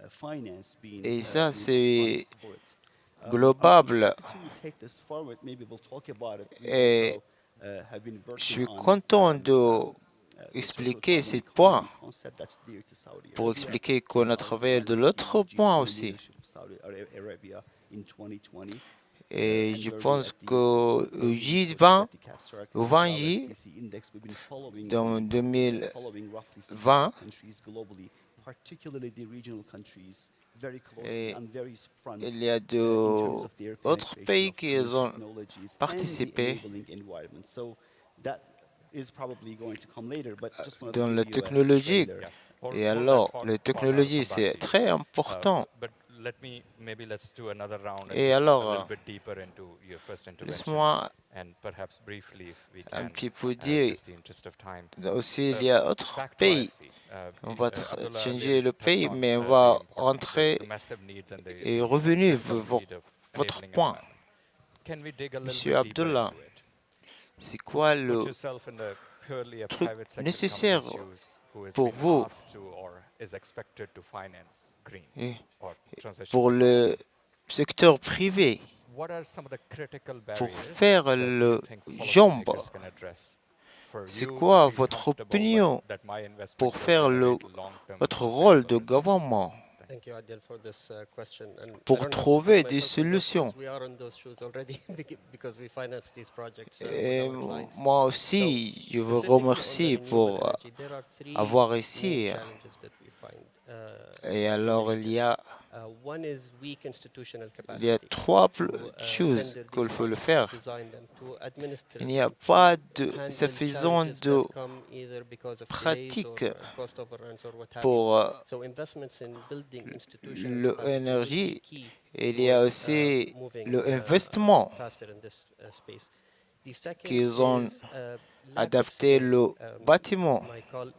finance being Et ça, being c'est upfront for it. I'm global. happy to take this forward. Maybe we'll talk about it. We Et also have been je working suis on content de the expliquer circular ces carbon points economy concept that's dear to Saudi pour Arabia. expliquer qu'on a I was travaillé de managing l'autre the point G20 aussi. leadership of Saudi Arabia in 2020. Et And je where we pense at the qu'au early resources J20, at the CAPSARC, au as well as 20J, CC Index, we've been following dans following roughly 60 2020, countries globally, particularly the regional countries very closely Et on various fronts il y a in terms of their d'autres penetration pays of qui green ont technologies and the participé enabling environment. So that is probably going to come later, but just wanted to dans give la you a technologie. trailer. Yeah. Et Hold that alors, thought, la thought. I'll technologie, come back c'est to you. très important. But maybe let's do another round and Et go a alors, little bit deeper into your first interventions, laisse-moi and perhaps briefly, if we un can, petit peu dire, just the interest of time. aussi il y a d'autres Back to pays. IFC. On va Abdullah changer le touched pays, on mais on the va importance of entrer the massive needs and et the revenir critical need of votre enabling point. environment. Can we dig a little Monsieur bit deeper Abdullah, into it? c'est quoi Put le yourself in the purely a truc private sector nécessaire company's shoes who has pour been vous asked to or is expected to finance green et or transition pour le technologies. secteur privé What are some of the critical pour barriers faire that you le think jambe? policymakers can address for C'est you to quoi feel votre comfortable opinion that my investment pour will faire generate long-term votre rôle sustainable de results? gouvernement Thank you, Adil, for this question. And I pour don't have to trouver put des myself in those solutions? shoes. We are in those shoes already because we finance these projects with Et our clients. moi So aussi, je vous specifically on the remercie renewable pour energy, there are three avoir main ici. challenges that we find. Et alors, One is weak institutional il y a capacity trois to choses tender qu'il these faut le projects, faire. to design them, to administer Il n'y a them, pas to de handle suffisant challenges de that come either because of delays or pratique cost overruns or what have you. pour So investments in building institutional capacity will be l'énergie. key Il y a towards aussi moving l'investissement faster in this space. The second qu'ils ont is lack of adapté scale. le bâtiment.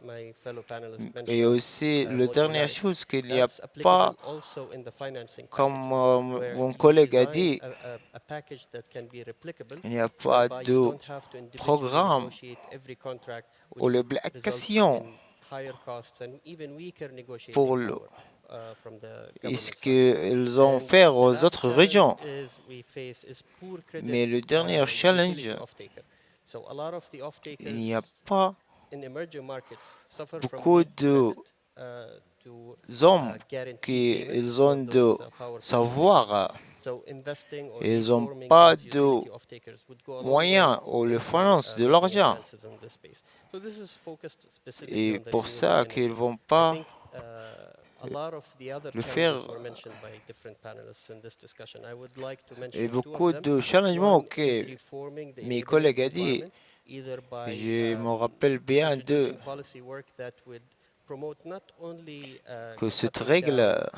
My fellow panelists Et mentioned aussi, la dernière modularity. chose qu'il n'y a That's pas, applicable also in the financing comme packages, where mon you collègue a design dit, a package that can be replicable, il n'y a pas whereby you de don't have to individually programme negotiate every contract, ou which results l'application in higher costs and even weaker negotiating pour power from the ce government side. qu'ils ont And fait the aux last autres challenge régions. we face is poor credit Mais le dernier by challenge, utility off-taker. So a lot of the il n'y a off-takers pas in emerging markets suffer from beaucoup weak de credit to hommes guarantee qui payments ils ont for de those power purchase agreements. savoir. So investing or Ils n'ont reforming pas these de utility off-takers would go a long way moyens ou in le finance de making l'argent. advances in this space. So this is focused specifically Et on the pour renewable ça energy. qu'ils ne vont I pas think a lot of the other le challenges faire. were mentioned by different panelists in this discussion. I would like to mention Et two beaucoup of them. de changements One is que reforming the mes enabling collègues ont dit, environment, either by je me rappelle bien introducing policy work that would promote not only que cette cutting règle down,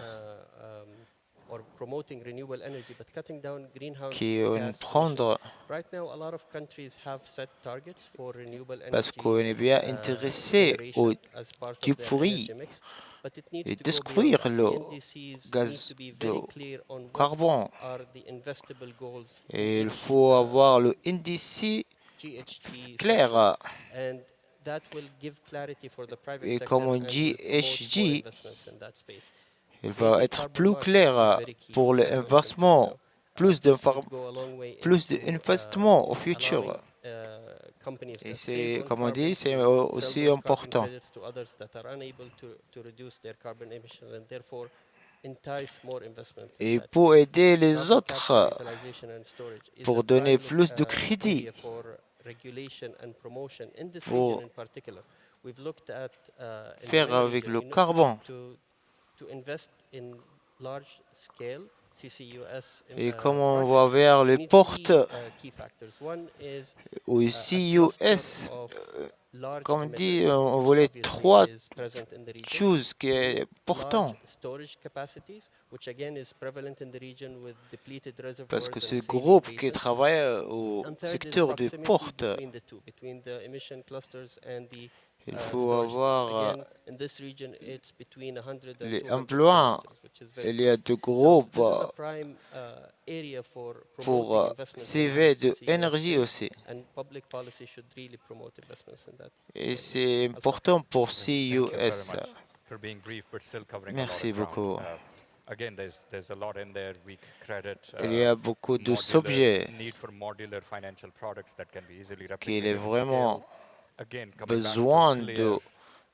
or promoting renewable energy, but cutting down greenhouse qu'on gas prendre emissions. Right now, a lot of countries have set targets for renewable parce energy qu'on est bien intéressé au generation as part of du their fruit energy mix, but it needs et to go détruire beyond that. le The NDCs need gaz to be de very clear on what carbone. are the investable goals Et in il each faut avoir le indice GHG clair. section, and that will give clarity for the private Et sector comme on and dit will promote more HG, investments in that space. il Creating va être carbon plus markets clair is very key, pour as mentioned just l'investissement, now. plus This would go a long way plus into, d'investissement au allowing, futur. companies Et that save c'est, on comme on carbon dit, c'est to sell aussi those carbon important. credits to others that are unable to reduce their carbon emissions, and therefore entice more investment in Et that pour space. aider les Carbon autres, capture, utilization and storage is pour a donner prime plus de crédit, area for regulation and promotion in this pour region in particular. We've looked at in faire my avec region, le we look carbone. to invest in large scale CCUS Et comme on projects. va vers We les need portes key factors. One is ou a CUS, cluster of large comme dit, emitters, on which voulait obviously trois is present in the region. choses qui est Large important storage capacities, which again is prevalent in the region with depleted reservoirs parce que and ce saving groupe qui basins. travaille au And third is secteur de proximity portes, between the two, between the emission clusters and the il faut storage. avoir Again, in this region, it's between 100 and les 200 emplois. kilometers, which is very Il y a close. deux So groupes this is a prime area for pour promoting investments in CV the de CCUS énergie space, aussi. and public policy should really promote investments in that. Et c'est important pour Thank you very CUS. much for being brief, but still covering Merci a lot of beaucoup. ground. Again, there's a lot in there. Weak credit. Il y a beaucoup de modular subjets need for modular financial products that can be easily qu'il replicated est and vraiment scaled. Again, coming back besoin to de clear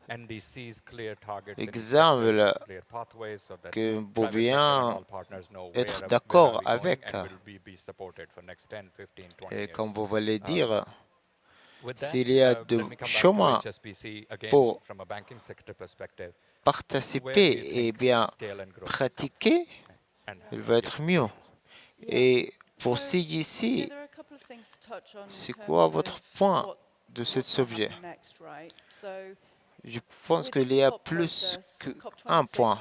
NDCs, clear targets, in each exemples sector, clear pathways, so that que private vous sector and bien all partners know être where d'accord are we going avec. and will we be supported for next 10, 15, 20 Et years. comme vous voulez dire, With that, s'il y a let de me come back to chemin HSBC again pour from a banking sector perspective. participer et bien pratiquer, il va être mieux. Et pour CGC, c'est quoi votre point de ce sujet? Je pense qu'il y a plus qu'un point.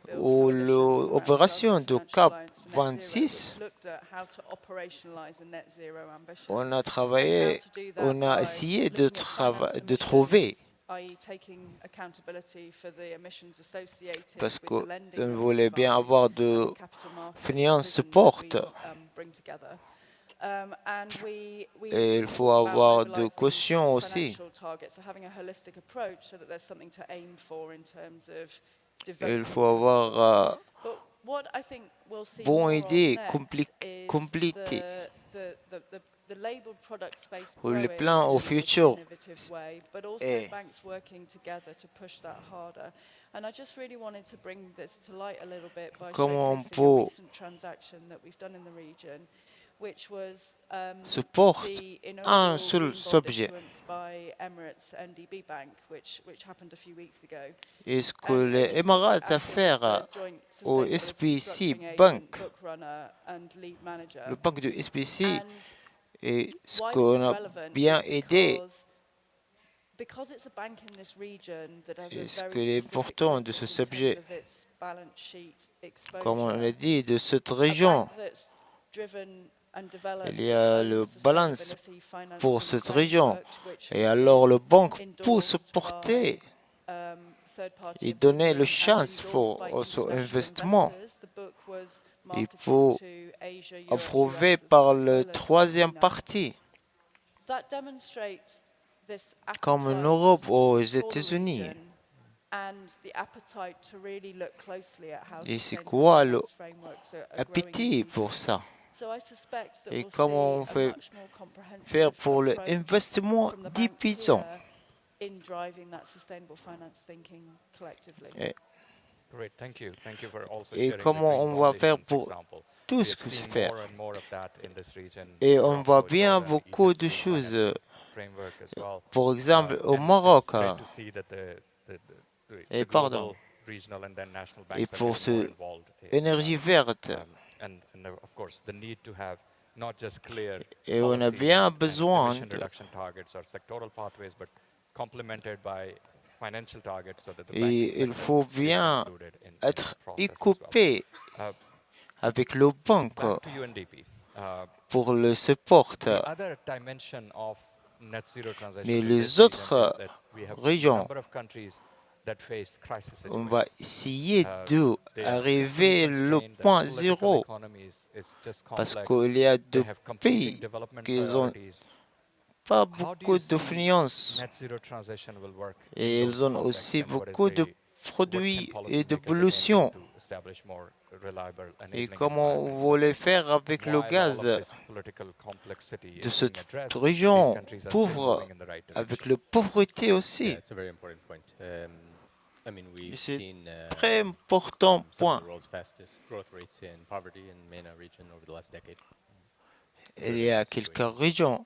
L'opération de CAP 26, on a travaillé, on a essayé de trouver, parce qu'on voulait bien avoir de finance support. Et il faut avoir de caution aussi. Et il faut avoir bonne idée, complétée. Pour les plans au futur. Et comment on peut supporter un seul sujet. Et ce que les Émirats ont fait au SPC Bank, le banque de SPC, et ce qu'on a bien aidé. Et ce qui est important de ce sujet, comme on l'a dit, de cette région, il y a le balance pour cette région. Et alors le banque peut supporter et donner la chance pour ce investissement. Il peut approuver par le troisième parti, comme en Europe ou aux États-Unis. Et c'est quoi l'appétit pour ça? Et comment on fait faire pour l'investissement divisant? Et comment on va faire pour tout ce que c'est faire? Et on voit bien beaucoup de choses. Par exemple, au Maroc, et pardon, et pour cette énergie verte, et on a bien besoin et il faut bien être équipé avec le banque pour le support. Mais les autres régions, on va essayer d'arriver au point zéro parce qu'il y a deux pays qui n'ont pas beaucoup de finance et ils ont aussi beaucoup de produits et de pollution. Et comment on voulait faire avec le gaz de cette région pauvre, avec la pauvreté aussi. C'est un très important point. Il y a quelques régions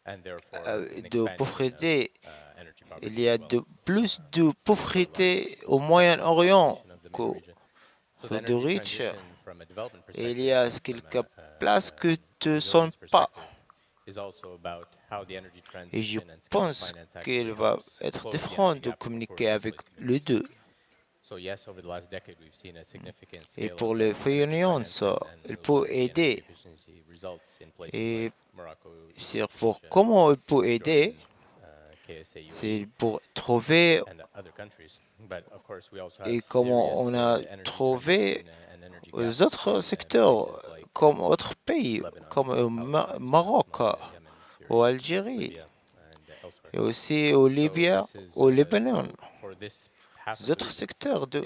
de pauvreté. Il y a plus de pauvreté au Moyen-Orient que de riches. Et il y a quelques places qui ne sont pas. Et je pense qu'il va être différent de communiquer avec les deux. Et pour les finance, il peut aider. Et pour comment il peut aider, c'est pour trouver et comment on a trouvé les autres secteurs, comme autres pays, comme au Maroc, ou Algérie, et aussi au Libye, au Liban, les autres secteurs du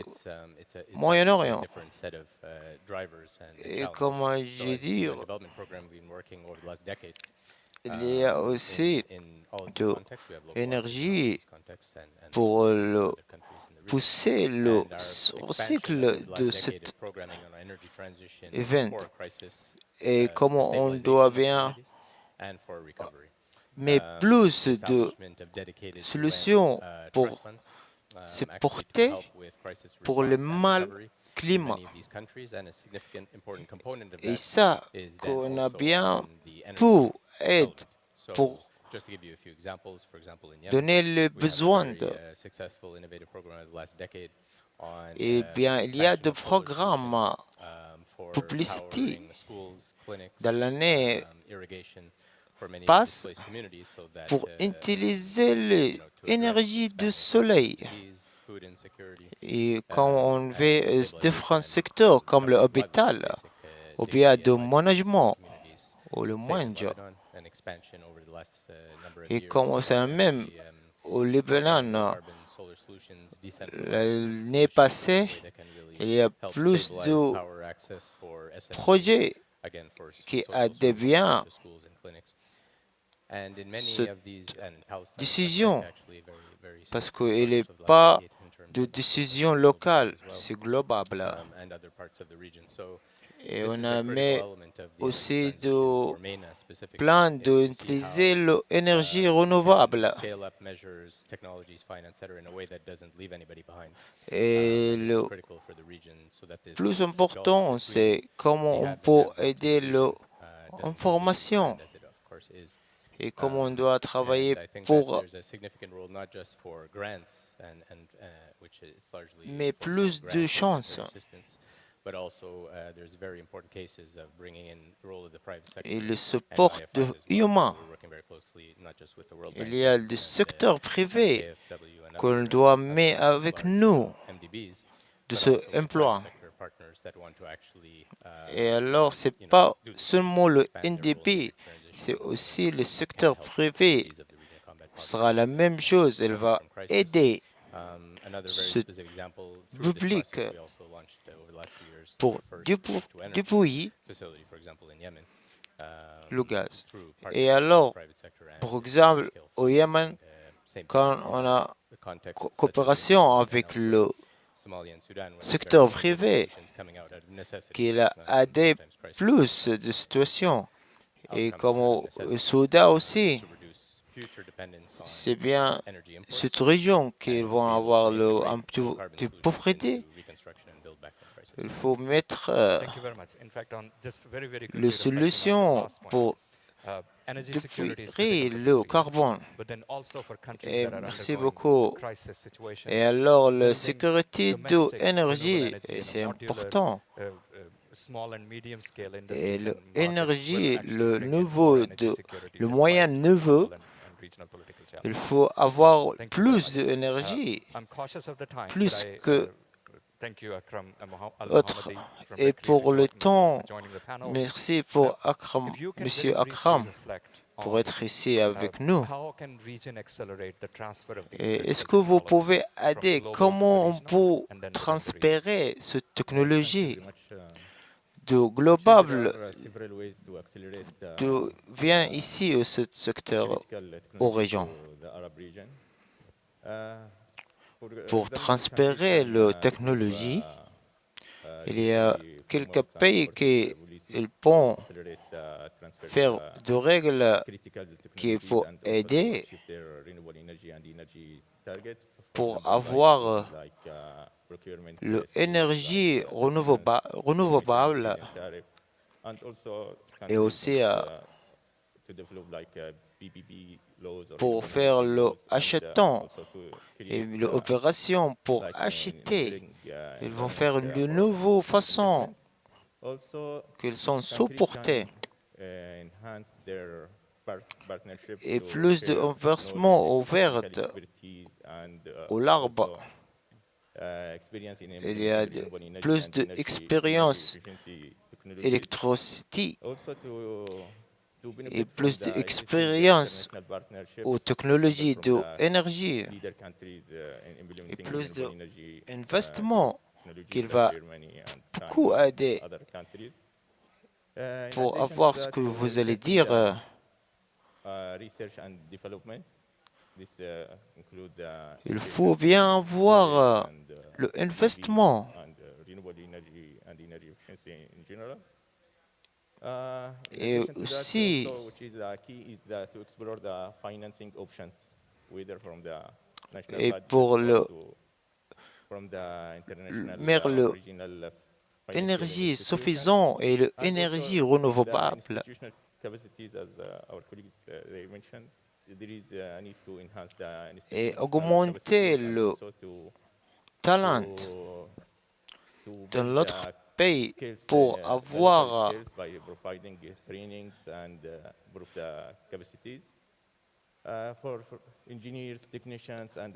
Moyen-Orient. Et comment je dire, il y a aussi de l'énergie pour pousser le cycle de cet événement et comment on doit bien mais plus de solutions pour se porter pour le mal climat. Et ça, qu'on a bien pu aider pour donner le besoin de. Eh bien, il y a des programmes publicité dans l'année passe pour utiliser l'énergie du soleil. Et quand on veut différents secteurs comme l'hôpital, ou bien le management, ou le mange. Et comme on sait même au Liban, l'année passée, il y a plus de projets qui aident bien cette décision, parce qu'il n'est pas de décision locale, c'est global. Et on a mis aussi de plans d'utiliser l'énergie renouvelable. Et le plus important, c'est comment on peut aider l'information et comment on doit travailler pour mais plus de chances. Et le support humain. Il y a le secteur privé qu'on doit mettre avec nous de ce emploi. Et alors, ce n'est pas seulement le NDP, c'est aussi le secteur privé. Ce sera la même chose, elle va aider ce public pour dépouiller le gaz. Et alors, par exemple, au Yémen, quand on a coopération avec le secteur privé, qu'il a aidé plus de situations, et comme au Soudan aussi, c'est bien cette région qui va avoir un peu de pauvreté. Il faut mettre les solutions pour récupérer le carbone. Et merci beaucoup. Et alors, la sécurité de l'énergie, c'est important. Et l'énergie, le moyen niveau, il faut avoir plus d'énergie, plus que autre. Et pour le temps, merci pour Monsieur Akram, pour être ici avec nous. Est-ce que vous pouvez aider comment on peut transférer cette technologie de global vient ici au secteur aux régions pour transférer la technologie? Il y a quelques pays qui peuvent faire des règles qu'il faut aider pour avoir l'énergie renouvelable et aussi pour faire l'achetant et l'opération pour acheter. Ils vont faire de nouvelles façons qu'ils sont supportés et plus d'investissements ouverts au l'arbre. Il y a plus d'expérience électricité et plus d'expérience aux technologies de l'énergie et plus d'investissements qu'il va beaucoup aider pour avoir ce que vous allez dire. Il faut bien avoir l'investissement Et aussi, et pour l'énergie suffisante et l'énergie renouvelable, et augmenter le talent dans l'autre pays pour avoir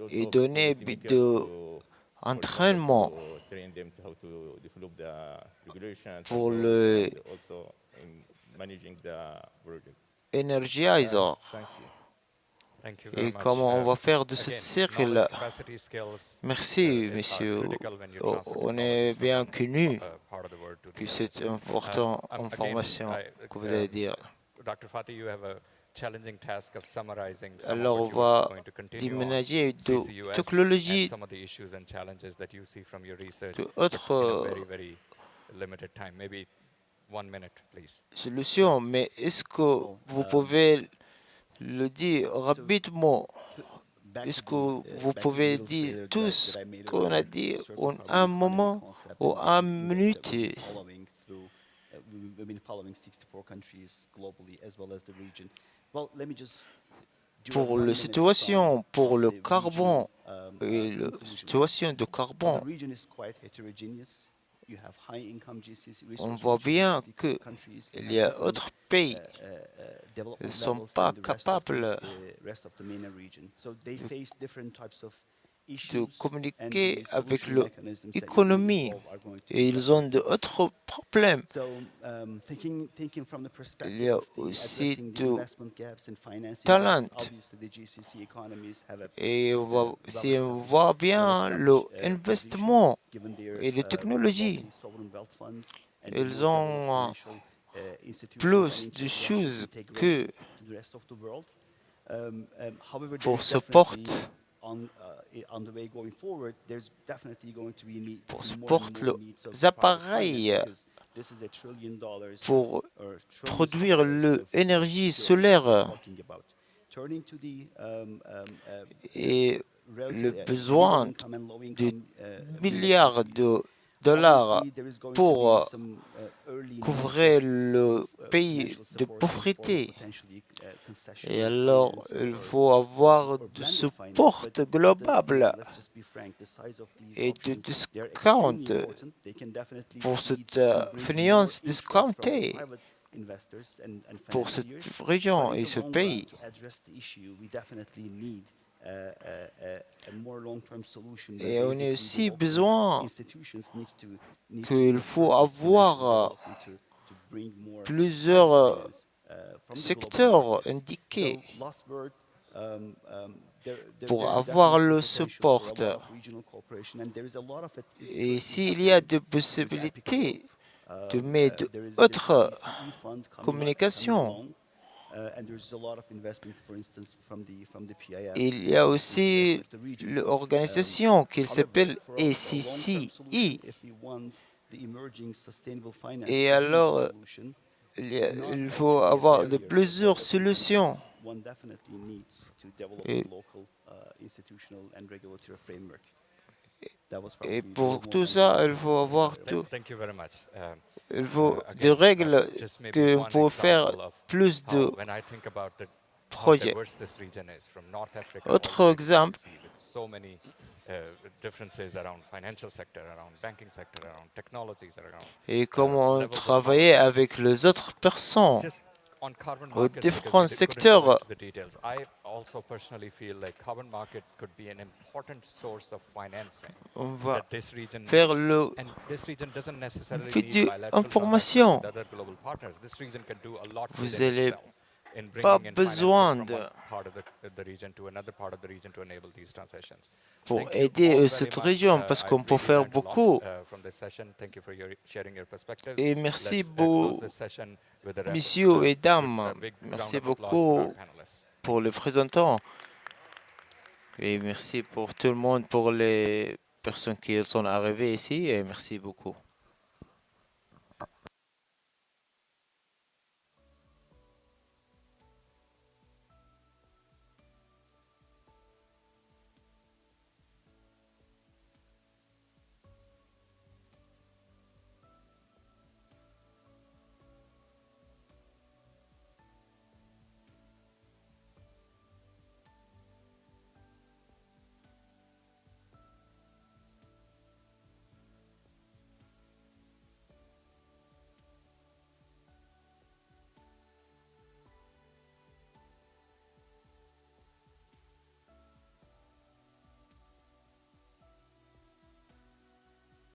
et donner de entraînement pour le energizer. Et comment on va faire de ce cycle? Merci, monsieur. On est bien connu que c'est une importante information que vous allez dire. Alors, on va déménager de technologie d'autres solutions, mais est-ce que vous pouvez le dire rapidement? Est-ce que vous pouvez dire tout ce qu'on a dit en un moment ou en une minute? We've been following 64 countries globally as well as the region. Well, let me just pour la situation, pour le carbone et la situation de carbone, on voit bien qu'il y a d'autres pays qui ne sont pas capables de communiquer avec l'économie et ils ont d'autres problèmes. Il y a aussi du talent et si on voit bien l'investissement et les technologies, ils ont plus de choses que pour supporter les appareils pour produire l'énergie solaire et le besoin de milliards de dollars pour couvrir le pays de pauvreté. Et alors, il faut avoir du support global et de discount pour cette finance discountée pour cette région et ce pays. Et on a aussi besoin qu'il faut avoir plusieurs secteurs indiqués pour avoir le support. Et s'il y a des possibilités de mettre d'autres communications, il y a aussi l'organisation qui s'appelle ACCI. Et alors, il faut avoir de plusieurs solutions. Et pour tout ça, il faut avoir tout. Il faut des règles qu'on peut faire plus de projets. Autre exemple, et comment on travaillait avec les autres personnes aux différents secteurs. On va faire le vidéo information. Vous n'avez pas besoin de pour aider cette région parce qu'on peut faire beaucoup. Et merci beaucoup, messieurs et dames. Merci beaucoup pour les présentants. Et merci pour tout le monde, pour les personnes qui sont arrivées ici. Et merci beaucoup.